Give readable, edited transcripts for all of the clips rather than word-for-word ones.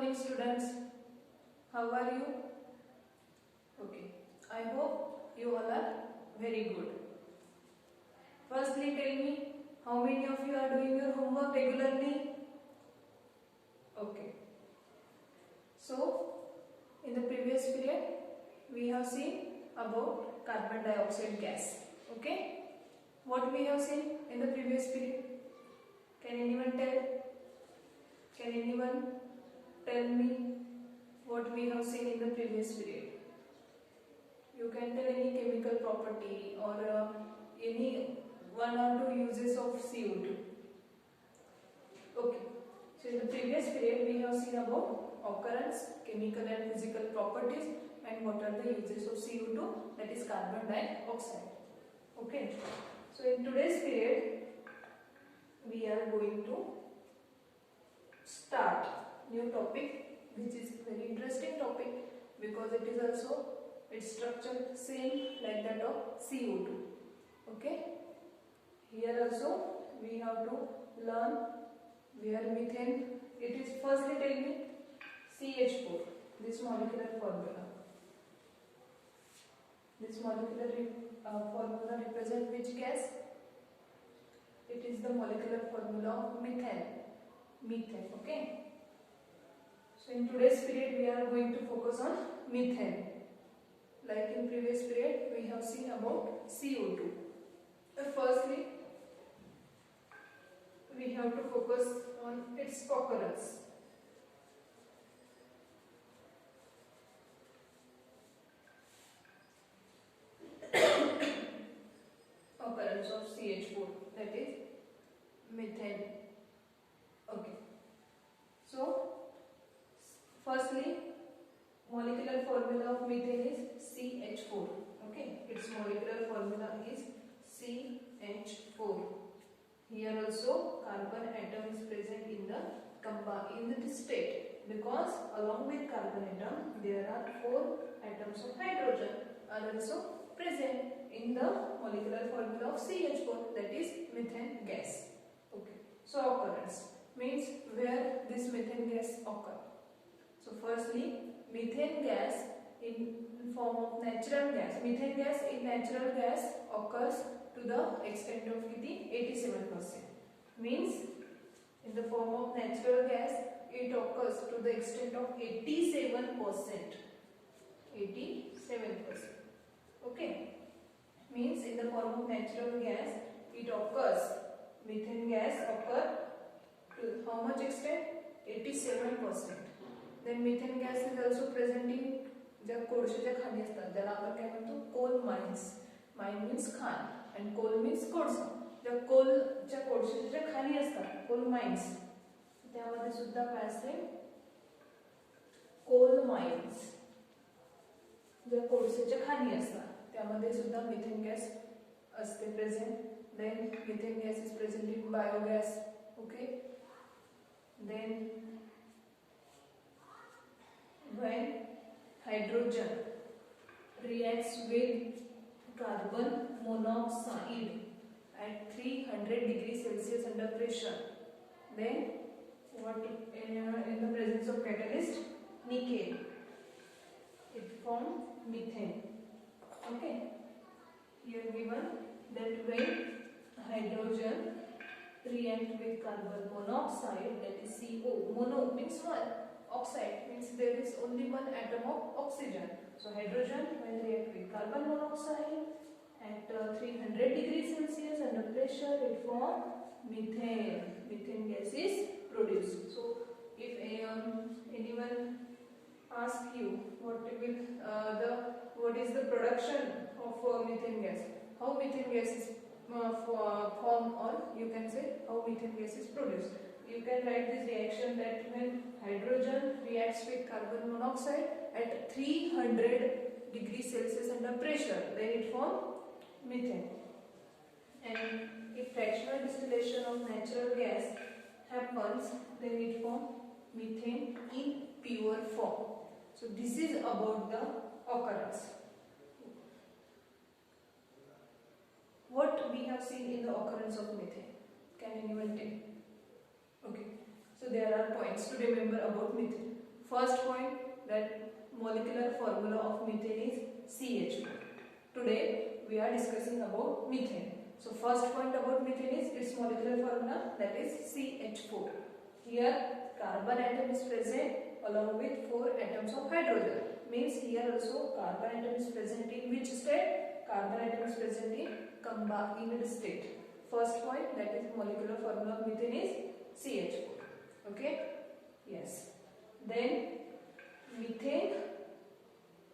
morning students. How are you? Okay. I hope you all are very good. Firstly tell me, how many of you are doing your homework regularly? Okay. So in the previous period we have seen about carbon dioxide gas. Okay. What we have seen in the previous period? Can anyone tell? Can anyone tell me what we have seen in the previous period? You can tell any chemical property or any one or two uses of CO2. Okay. So in the previous period we have seen about occurrence, chemical and physical properties, and what are the uses of CO2, that is carbon dioxide. Okay. So in today's period we are going to start new topic, which is very interesting topic because it is also its structure same like that of CO2. Okay. Here also we have to learn where methane. It is firstly tell me CH4. This molecular formula. This molecular formula represents which gas? It is the molecular formula of methane. Methane. Okay. So in today's period we are going to focus on methane. Like in previous period we have seen about CO2. Firstly we have to focus on its occurrence. Occurrence of CH4, that is methane. Okay. So firstly molecular formula of methane is CH4. Okay. Its molecular formula is CH4. Here also carbon atom is present in the state, because along with carbon atom there are 4 atoms of hydrogen are also present in the molecular formula of CH4, that is methane gas. Okay. So occurrence means where this methane gas occur. So firstly methane gas in form of natural gas. Methane gas in natural gas occurs to the extent of 87%. Means in the form of natural gas it occurs to the extent of 87%. 87%. Okay. Means in the form of natural gas it occurs, methane gas occur to how much extent? 87%. Then methane gas is also present in ज्या कोळशाच्या खाणी असतात ज्याला आपण काय म्हणतो coal mines. Mine means खाण and coal means कोळसा. ज्या कोलच्या कोळशाच्या ज्या खाणी असतात कोल माइन्स, त्यामध्ये सुद्धा काय असते कोल माइन्स. ज्या कोळशाच्या खाणी असतात त्यामध्ये सुद्धा मिथेन गॅस असते present. Then methane gas is present in biogas. Okay. Then when hydrogen reacts with carbon monoxide at 300 degrees Celsius under pressure, then what in the presence of catalyst nickel it forms methane. Okay. Here given that when hydrogen react with carbon monoxide, that is CO. Mono means one. Oxide means there is only one atom of oxygen. So hydrogen when react with carbon monoxide at 300 degrees Celsius under pressure it forms methane. Methane gas is produced. So if anyone asks you what is the production of methane gas, how methane gas is formed, or you can say how methane gas is produced, you can write this reaction that when hydrogen reacts with carbon monoxide at 300 degrees Celsius under pressure, then it forms methane. And if fractional distillation of natural gas happens, then it forms methane in pure form. So this is about the occurrence. What we have seen in the occurrence of methane? Can anyone tell? Okay. So there are points to remember about methane. First point, that molecular formula of methane is CH4. Today we are discussing about methane. So first point about methane is its molecular formula, that is CH4. Here carbon atom is present along with 4 atoms of hydrogen. Means here also carbon atom is present in which state? Carbon atom is present in combined state. First point, that is molecular formula of methane is CH4. Okay? Yes. Then methane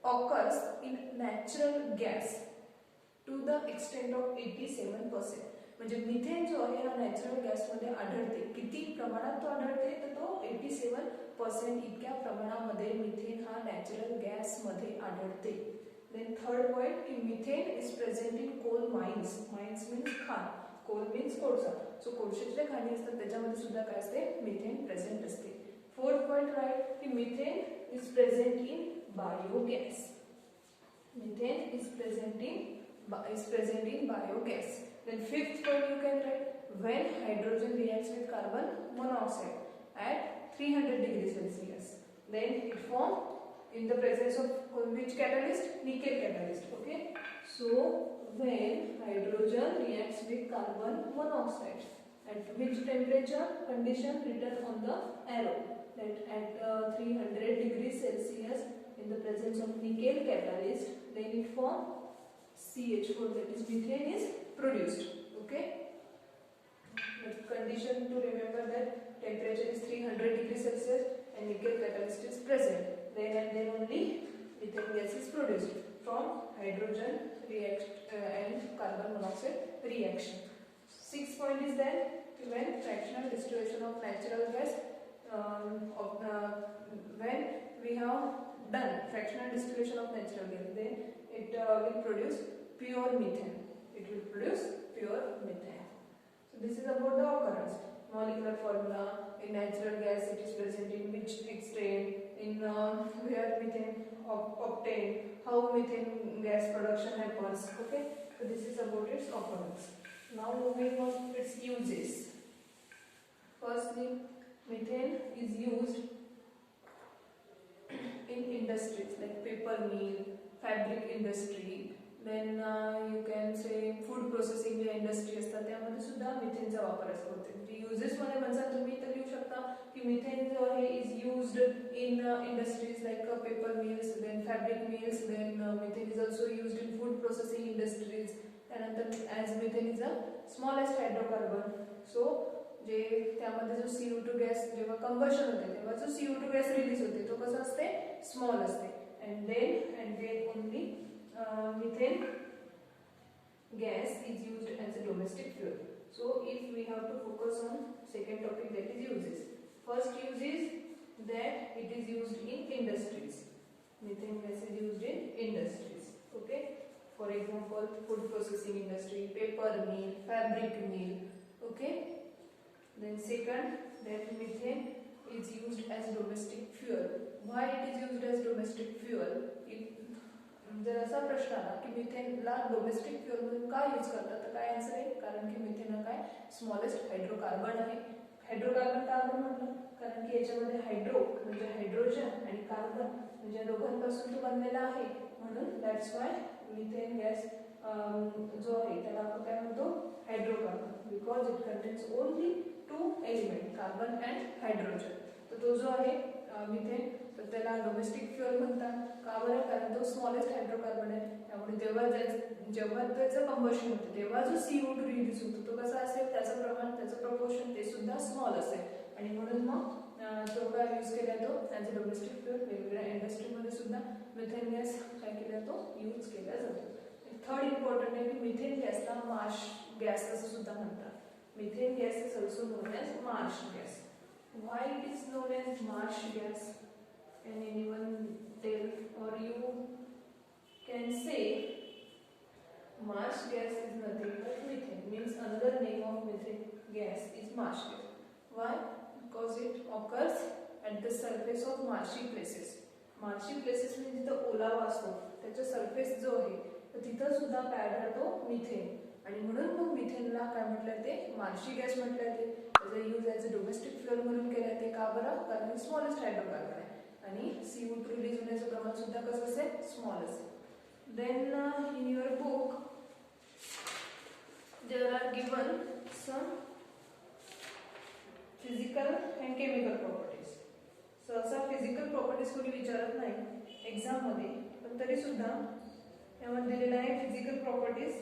occurs in natural gas to the extent of 87%. म्हणजे methane जो आहे हा natural गॅसमध्ये आढळते. किती प्रमाणात तो आढळते तर तो 87% इतक्या प्रमाणामध्ये मिथेन हा नॅचरल गॅसमध्ये आढळते. देन थर्ड पॉइंट की methane is present in coal mines. Mines means खाण, कोल मीन्स कोळसा. सो कोळशाच्या खाणी असतात त्याच्यामध्ये सुद्धा काय असते? मिथेन प्रेझेंट असते. फोर्थ पॉइंट राईट की methane is present in biogas. Methane is present in biogas. Then fifth point you can write, when hydrogen reacts with carbon monoxide at 300 degrees Celsius, then it forms in the presence of which catalyst? Nickel catalyst. Okay, so when hydrogen reacts with carbon monoxide at which temperature? Condition written on the arrow, that at 300 degrees Celsius in the presence of nickel catalyst, then it forms CH4, that is methane is produced. Okay, the condition to remember that temperature is 300 degrees Celsius and nickel catalyst is present. Then and then only methane gas is produced from hydrogen and carbon monoxide reaction. Sixth point is that when fractional distillation of natural gas, when we have done fractional distillation of natural gas, then it will produce pure methane. It will produce pure methane. So this is about the occurrence. Molecular formula in natural gas, it is present in which extent, in where methane obtained, how methane gas production happens. Okay, so this is about its occurrence. Now moving on to its uses. Firstly, methane is used in industries like paper mill, fabric industry. Then you can say food processing J industry असतात त्यामध्ये सुद्धा मिथेनचा वापर असतो. Uses मध्ये म्हणता तुम्ही तर लिहू शकता की मिथेन जो आहे is used in industries like paper mills, then fabric mills, then methane is also used in food processing industries. त्यानंतर as methane is a smallest hydrocarbon. So जे त्यामध्ये जो CO2 गॅस जेव्हा कंबशन होते तेव्हा जो CO2 गॅस रिलीज होते तो कसा असते? स्मॉल असते. and then only methane gas is used as a domestic fuel. So if we have to focus on second topic, that is uses. First use is that it is used in industries. Methane gas is used in industries. Okay, for example food processing industry, paper mill, fabric mill. Okay, then second, that methane is used as domestic fuel. Why it is used as domestic fuel? जर असा प्रश्न आला की मिथेनला domestic fuel म्हणून का use करतात तर काय आन्सर आहे? कारण की मिथेन हा काय स्मॉलेस्ट हायड्रोकार्बन आहे. हायड्रोकार्बन का आपण म्हटलं? कारण की याच्यामध्ये हायड्रो म्हणजे हायड्रोजन आणि कार्बन म्हणजे दोघांपासून तो बनलेला आहे. म्हणून दॅट्स वाय मिथेन गॅस जो आहे त्याला आपण काय म्हणतो? Hydrocarbon, because it contains only 2 element, carbon and hydrogen. तर तो जो आहे मिथेन तर त्याला डोमेस्टिक फ्युअल म्हणतात. का बरं? कारण तो स्मॉलेस्ट हायड्रोकार्बन आहे. त्यामुळे जेव्हा त्याचं कंबशन होतं तेव्हा जो CO2 रिलीज होतो तो कसा असेल? त्याचं प्रमाण, त्याचं प्रपोर्शन ते सुद्धा स्मॉल असेल. आणि म्हणून मग तो काय यूज केला तो ॲज अ डोमेस्टिक फ्युअल. वेगवेगळ्या इंडस्ट्रीमध्ये सुद्धा मिथेन गॅस काय केला तो यूज केला जातो. थर्ड इम्पॉर्टंट आहे की मिथेन गॅसला मार्श गॅस असं सुद्धा म्हणतात. Methane gas is also known as marsh gas. Why it is known as marsh gas? Can anyone tell? Or you can say marsh gas is nothing but methane. Means another name of methane gas is marsh gas. Why? Because it occurs at the surface of marshy places. Marshy places म्हणजे जिथं ओलावा असतो त्याचा surface जो आहे तर तिथं सुद्धा काय आढळतो? मिथेन. आणि म्हणून मग मिथेनला काय म्हटलं ते? मार्शी गॅस म्हटलं ते. त्याचा use as a domestic fuel म्हणून केला ते. का बरं? कारण स्मॉलेस्ट हायड्रोकार्बन आहे. आणि CO2 रिलीज होण्याचं प्रमाण सुद्धा कसं असेल, स्मॉल असेल. Then in your book there are given some physical and chemical properties. सहसा फिजिकल प्रॉपर्टीज कोणी विचारत नाही एक्झाम मध्ये, पण तरी सुद्धा यामध्ये दिलेला आहे फिजिकल प्रॉपर्टीज.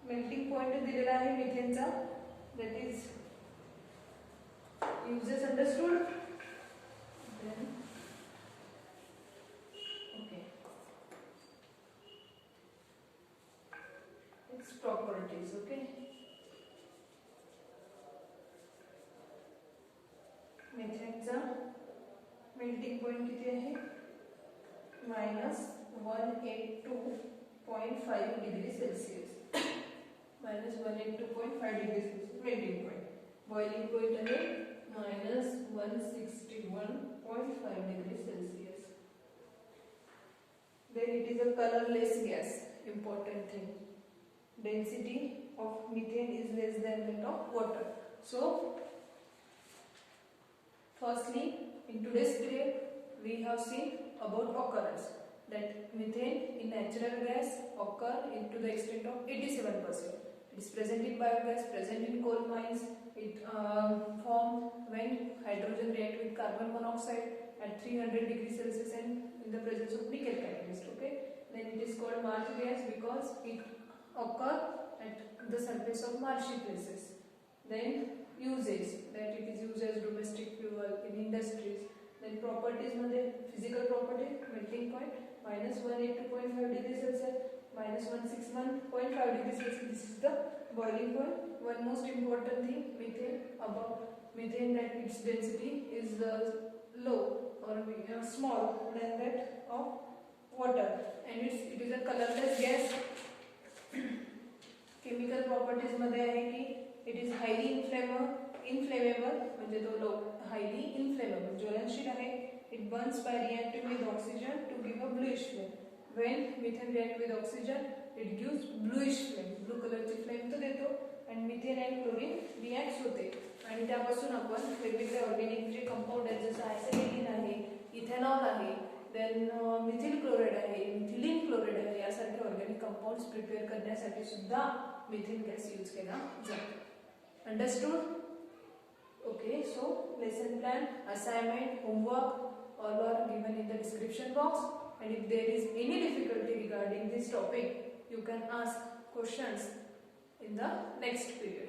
मेल्टिंग पॉइंट दिलेला आहे मिथेनचा, that is uses understood. Then okay, its properties. Okay, मिथेनचा मेल्टिंग पॉइंट किती आहे, -182.5 degree Celsius, -182.5 degree Celsius melting point. Boiling point आहे -161.5 degree Celsius. Then it is a colorless gas. Important thing. Density of methane is less than that of water. So, firstly, in today's period, we have seen about occurrence. That methane in natural gas occur into the extent of 87%. It is present in biogas, present in coal mines. It form when hydrogen react with carbon monoxide at 300 degrees Celsius and in the presence of nickel catalyst. Okay, then it is called marsh gas because it occur at the surface of marshy places. Then uses, that it is used as domestic fuel in industries. Then properties मध्ये physical property, melting point -182.5 degrees Celsius, -161.5 degrees Celsius. This is the boiling point. One most important thing, methane, about methane, that its density is low or small than that of water, and it is a colorless gas. Chemical properties मध्ये आहे की it is highly inflammable म्हणजे तो highly inflammable, ज्वलनशील आहे. It burns by reacting with oxygen to give a bluish flame. When methane react with oxygen, it gives bluish flame, blue color ची flame तो देतो. आणि मिथेन आणि क्लोरीन रिॲक्ट होते आणि त्यापासून आपण वेगवेगळे ऑर्गॅनिक जे कंपाऊंड आहेत, जसं आयसोलेटिन आहे, इथेनॉल आहे, देन मिथिल क्लोराइड आहे, मिथिलीन क्लोराइड आहे, यासारखे ऑर्गॅनिक कंपाऊंड्स प्रिपेअर करण्यासाठी सुद्धा मिथेन गॅस यूज केला जातो. Understood? Okay, so lesson plan, assignment, homework all are given in the description box, and if there is any difficulty regarding this topic, you can ask questions in the next period.